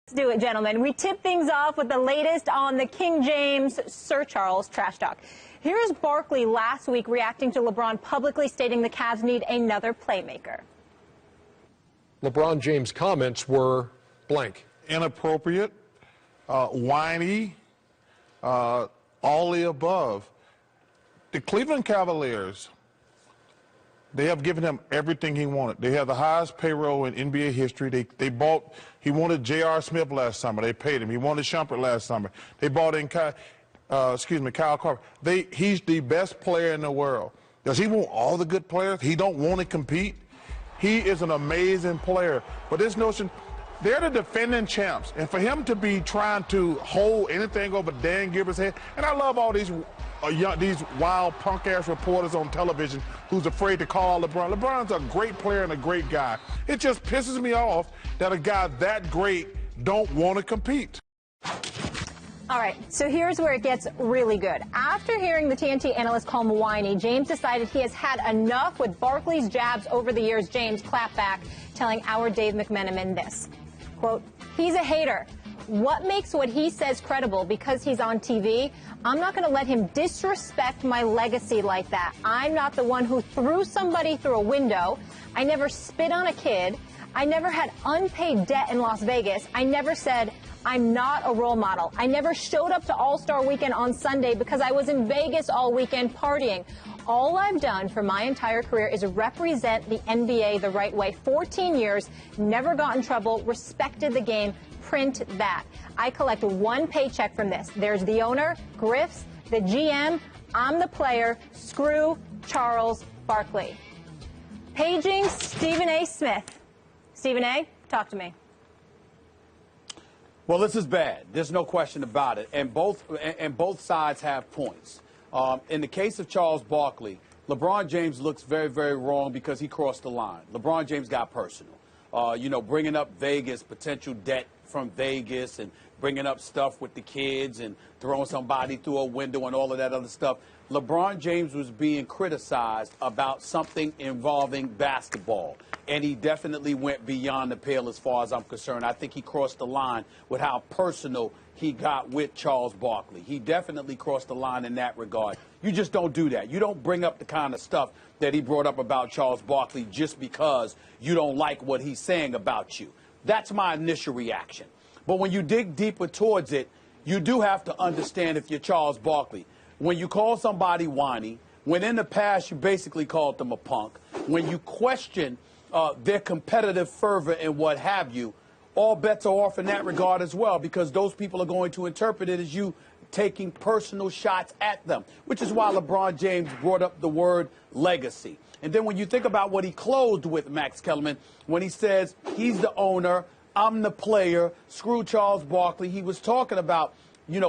Let's do it, gentlemen. We tip things off with the latest on the King James Sir Charles trash talk. Here's Barkley last week reacting to LeBron publicly stating the Cavs need another playmaker. LeBron James' comments were blank. Inappropriate, whiny, all the above. The Cleveland Cavaliers, they have given him everything he wanted. They have the highest payroll in NBA history. He wanted J.R. Smith last summer. They paid him. He wanted Shumpert last summer. They bought in Kyle Korver. He's the best player in the world. Does he want all the good players? He don't want to compete? He is an amazing player. But this notion, they're the defending champs. And for him to be trying to hold anything over Dan Gilbert's head, and I love all these wild punk-ass reporters on television who's afraid to call out LeBron. LeBron's a great player and a great guy. It just pisses me off that a guy that great don't want to compete. All right, so here's where it gets really good. After hearing the TNT analyst call him whiny, James decided he has had enough with Barkley's jabs over the years. James clapped back, telling our Dave McMenamin this, quote, "He's a hater. What makes what he says credible because he's on TV? I'm not going to let him disrespect my legacy like that. I'm not the one who threw somebody through a window. I never spit on a kid. I never had unpaid debt in Las Vegas. I never said I'm not a role model. I never showed up to All-Star Weekend on Sunday because I was in Vegas all weekend partying. All I've done for my entire career is represent the NBA the right way. 14 years, never got in trouble, respected the game. Print that. I collect one paycheck from this. There's the owner, Griff's, the GM, I'm the player, screw Charles Barkley." Paging Stephen A. Smith. Stephen A., talk to me. Well, this is bad. There's no question about it. And both sides have points. In the case of Charles Barkley, LeBron James looks very, very wrong because he crossed the line. LeBron James got personal. Bringing up Vegas, potential debt from Vegas, and bringing up stuff with the kids and throwing somebody through a window and all of that other stuff. LeBron James was being criticized about something involving basketball, and he definitely went beyond the pale as far as I'm concerned. I think he crossed the line with how personal he got with Charles Barkley. He definitely crossed the line in that regard. You just don't do that. You don't bring up the kind of stuff that he brought up about Charles Barkley just because you don't like what he's saying about you. That's my initial reaction. But when you dig deeper towards it, you do have to understand if you're Charles Barkley. When you call somebody whiny, when in the past you basically called them a punk, when you question their competitive fervor and what have you, all bets are off in that regard as well, because those people are going to interpret it as you taking personal shots at them, which is why LeBron James brought up the word legacy. And then when you think about what he closed with, Max Kellerman, when he says he's the owner, I'm the player, screw Charles Barkley, he was talking about,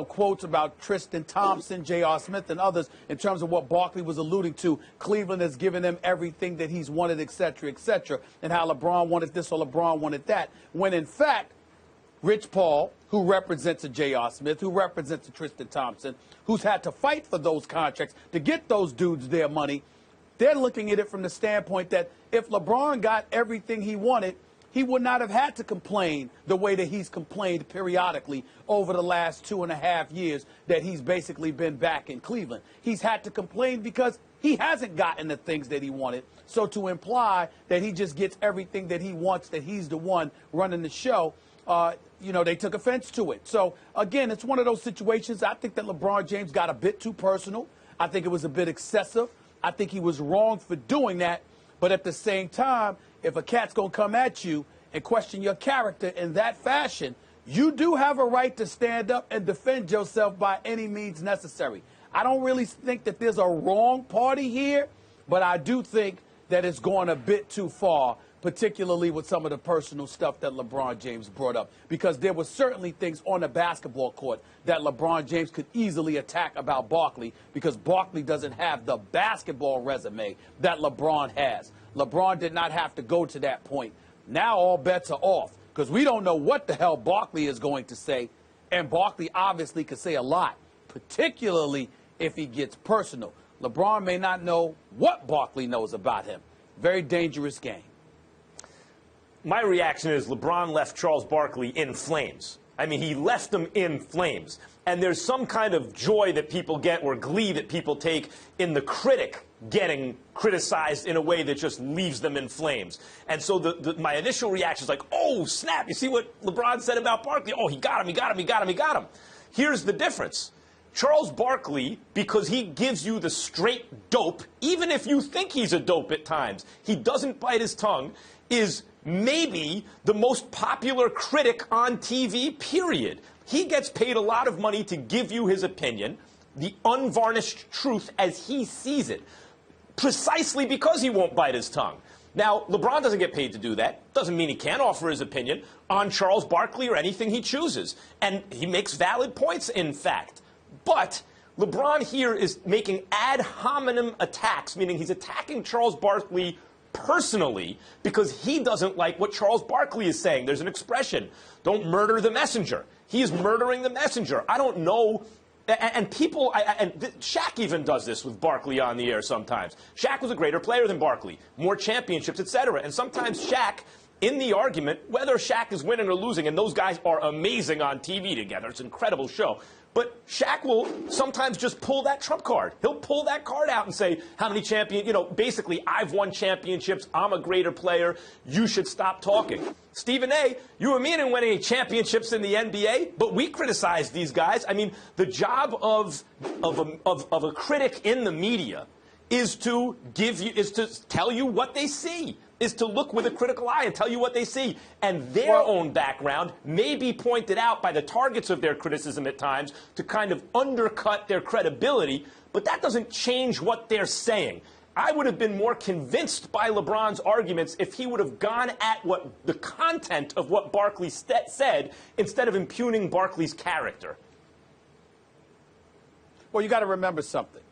quotes about Tristan Thompson, J.R. Smith, and others in terms of what Barkley was alluding to. Cleveland has given him everything that he's wanted, et cetera, and how LeBron wanted this or LeBron wanted that. When, in fact, Rich Paul, who represents a J.R. Smith, who represents a Tristan Thompson, who's had to fight for those contracts to get those dudes their money, they're looking at it from the standpoint that if LeBron got everything he wanted, he would not have had to complain the way that he's complained periodically over the last 2.5 years that he's basically been back in Cleveland. He's had to complain because he hasn't gotten the things that he wanted. So to imply that he just gets everything that he wants, that he's the one running the show, they took offense to it. So, again, it's one of those situations. I think that LeBron James got a bit too personal. I think it was a bit excessive. I think he was wrong for doing that. But at the same time, if a cat's going to come at you and question your character in that fashion, you do have a right to stand up and defend yourself by any means necessary. I don't really think that there's a wrong party here, but I do think that it's going a bit too far, particularly with some of the personal stuff that LeBron James brought up, because there were certainly things on the basketball court that LeBron James could easily attack about Barkley, because Barkley doesn't have the basketball resume that LeBron has. LeBron did not have to go to that point. Now all bets are off, because we don't know what the hell Barkley is going to say, and Barkley obviously could say a lot, particularly if he gets personal. LeBron may not know what Barkley knows about him. Very dangerous game. my reaction is LeBron left Charles Barkley in flames. I mean, he left him in flames. And there's some kind of joy that people get or glee that people take in the critic getting criticized in a way that just leaves them in flames. And so my initial reaction is like, oh, snap, you see what LeBron said about Barkley? Oh, he got him, he got him, he got him, he got him. Here's the difference. Charles Barkley, because he gives you the straight dope, even if you think he's a dope at times, he doesn't bite his tongue, is maybe the most popular critic on TV, period. He gets paid a lot of money to give you his opinion, the unvarnished truth as he sees it, precisely because he won't bite his tongue. Now, LeBron doesn't get paid to do that. Doesn't mean he can't offer his opinion on Charles Barkley or anything he chooses. And he makes valid points, in fact. But LeBron here is making ad hominem attacks, meaning he's attacking Charles Barkley personally because he doesn't like what Charles Barkley is saying. There's an expression, don't murder the messenger. He is murdering the messenger. I don't know. And people, Shaq even does this with Barkley on the air sometimes. Shaq was a greater player than Barkley, more championships, etc. And sometimes Shaq, in the argument, whether Shaq is winning or losing, and those guys are amazing on TV together, it's an incredible show. But Shaq will sometimes just pull that trump card. He'll pull that card out and say, how many basically, I've won championships, I'm a greater player, you should stop talking. Stephen A., you and me didn't win any championships in the NBA, but we criticize these guys. I mean, the job of a critic in the media is to tell you what they see, is to look with a critical eye and tell you what they see. And their own background may be pointed out by the targets of their criticism at times to kind of undercut their credibility, but that doesn't change what they're saying. I would have been more convinced by LeBron's arguments if he would have gone at what the content of what Barkley said instead of impugning Barkley's character. Well, you got to remember something.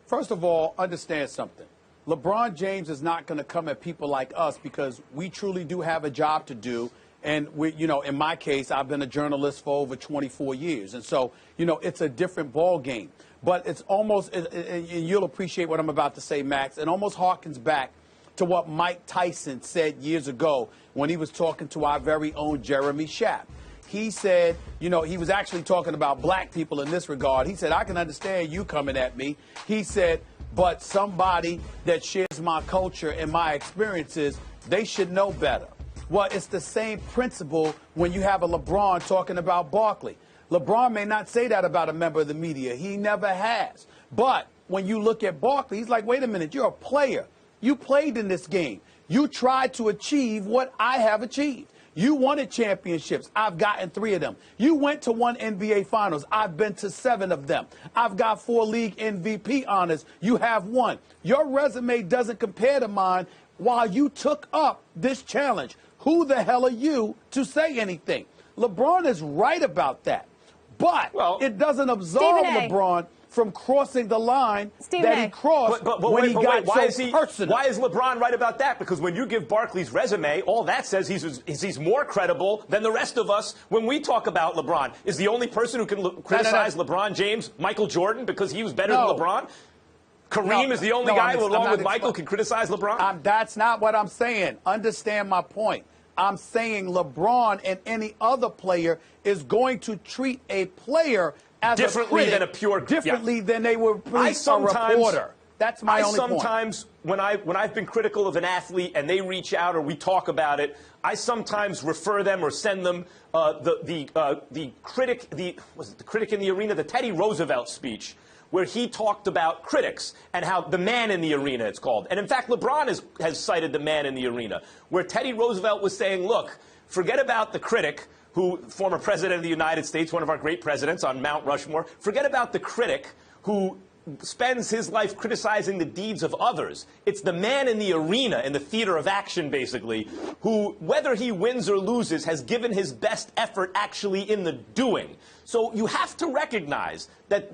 First of all, understand something. LeBron James is not going to come at people like us because we truly do have a job to do. And, in my case, I've been a journalist for over 24 years. And so, it's a different ball game. But it's almost, and you'll appreciate what I'm about to say, Max, it almost harkens back to what Mike Tyson said years ago when he was talking to our very own Jeremy Schaap. He said, he was actually talking about black people in this regard. He said, I can understand you coming at me. He said, but somebody that shares my culture and my experiences, they should know better. Well, it's the same principle when you have a LeBron talking about Barkley. LeBron may not say that about a member of the media. He never has. But when you look at Barkley, he's like, wait a minute, you're a player. You played in this game. You tried to achieve what I have achieved. You wanted championships. I've gotten 3 of them. You went to 1 NBA Finals. I've been to 7 of them. I've got 4 league MVP honors. You have 1. Your resume doesn't compare to mine while you took up this challenge. Who the hell are you to say anything? LeBron is right about that. But it doesn't absolve LeBron from crossing the line that he crossed when he got so personal. Why is LeBron right about that? Because when you give Barkley's resume, all that says he's more credible than the rest of us when we talk about LeBron. Is the only person who can criticize LeBron James Michael Jordan because he was better than LeBron? Kareem is the only guy who, along with Michael, can criticize LeBron? That's not what I'm saying. Understand my point. I'm saying LeBron and any other player is going to treat a player as differently than a pure differently than they would treat a reporter. That's my only point. Sometimes when I've been critical of an athlete and they reach out or we talk about it, I sometimes refer them or send them the critic in the arena, the Teddy Roosevelt speech, where he talked about critics and how the man in the arena, it's called. And in fact, LeBron has cited the man in the arena, where Teddy Roosevelt was saying, look, forget about the critic, former president of the United States, one of our great presidents on Mount Rushmore, forget about the critic who spends his life criticizing the deeds of others. It's the man in the arena, in the theater of action, basically, who, whether he wins or loses, has given his best effort actually in the doing. So you have to recognize that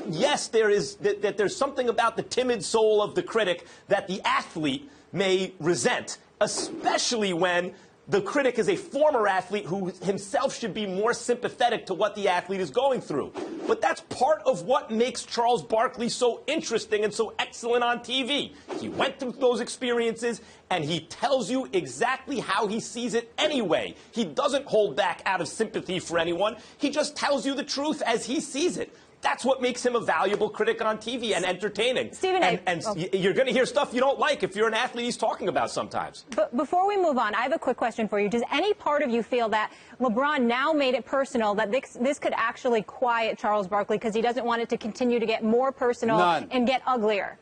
yes, there's something about the timid soul of the critic that the athlete may resent, especially when the critic is a former athlete who himself should be more sympathetic to what the athlete is going through. But that's part of what makes Charles Barkley so interesting and so excellent on TV. He went through those experiences, and he tells you exactly how he sees it anyway. He doesn't hold back out of sympathy for anyone. He just tells you the truth as he sees it. That's what makes him a valuable critic on TV and entertaining. Stephen, you're going to hear stuff you don't like if you're an athlete he's talking about sometimes. But before we move on, I have a quick question for you. Does any part of you feel that LeBron now made it personal, that this could actually quiet Charles Barkley because he doesn't want it to continue to get more personal and get uglier?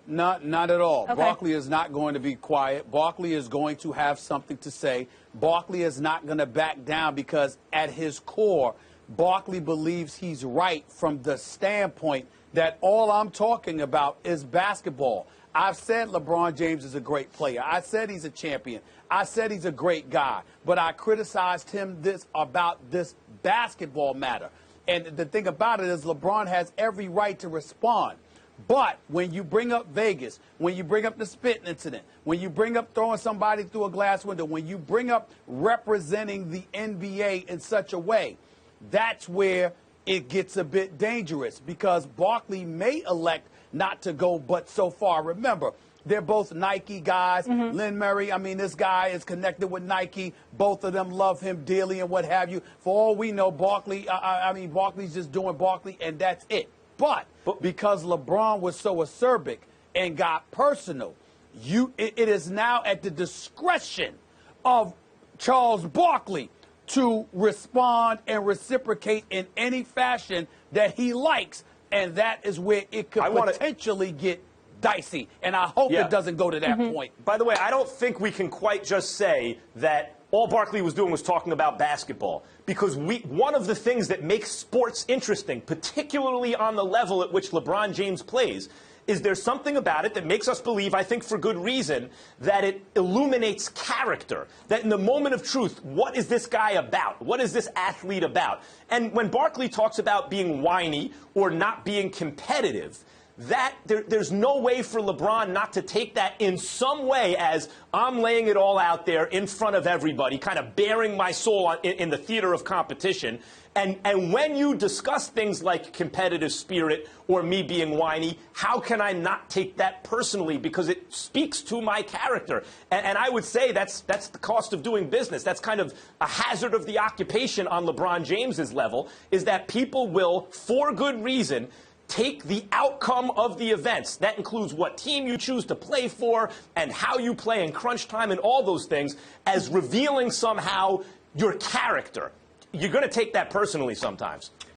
Not at all. Okay. Barkley is not going to be quiet. Barkley is going to have something to say. Barkley is not going to back down because at his core, Barkley believes he's right from the standpoint that all I'm talking about is basketball. I've said LeBron James is a great player. I said he's a champion. I said he's a great guy. But I criticized him about this basketball matter. And the thing about it is LeBron has every right to respond. But when you bring up Vegas, when you bring up the spit incident, when you bring up throwing somebody through a glass window, when you bring up representing the NBA in such a way, that's where it gets a bit dangerous because Barkley may elect not to go but so far. Remember, they're both Nike guys. Lynn Murray, I mean, this guy is connected with Nike. Both of them love him dearly and what have you. For all we know, Barkley, Barkley's just doing Barkley, and that's it. But because LeBron was so acerbic and got personal, it is now at the discretion of Charles Barkley to respond and reciprocate in any fashion that he likes. And that is where it could potentially get dicey. And I hope it doesn't go to that point. By the way, I don't think we can quite just say that all Barkley was doing was talking about basketball. Because one of the things that makes sports interesting, particularly on the level at which LeBron James plays, is there's something about it that makes us believe, I think for good reason, that it illuminates character. That in the moment of truth, what is this guy about? What is this athlete about? And when Barkley talks about being whiny or not being competitive, there's no way for LeBron not to take that in some way as I'm laying it all out there in front of everybody, kind of bearing my soul in the theater of competition. And when you discuss things like competitive spirit or me being whiny, how can I not take that personally? Because it speaks to my character. And I would say that's the cost of doing business. That's kind of a hazard of the occupation on LeBron James's level, is that people will, for good reason, take the outcome of the events. That includes what team you choose to play for and how you play in crunch time and all those things as revealing somehow your character. You're going to take that personally sometimes.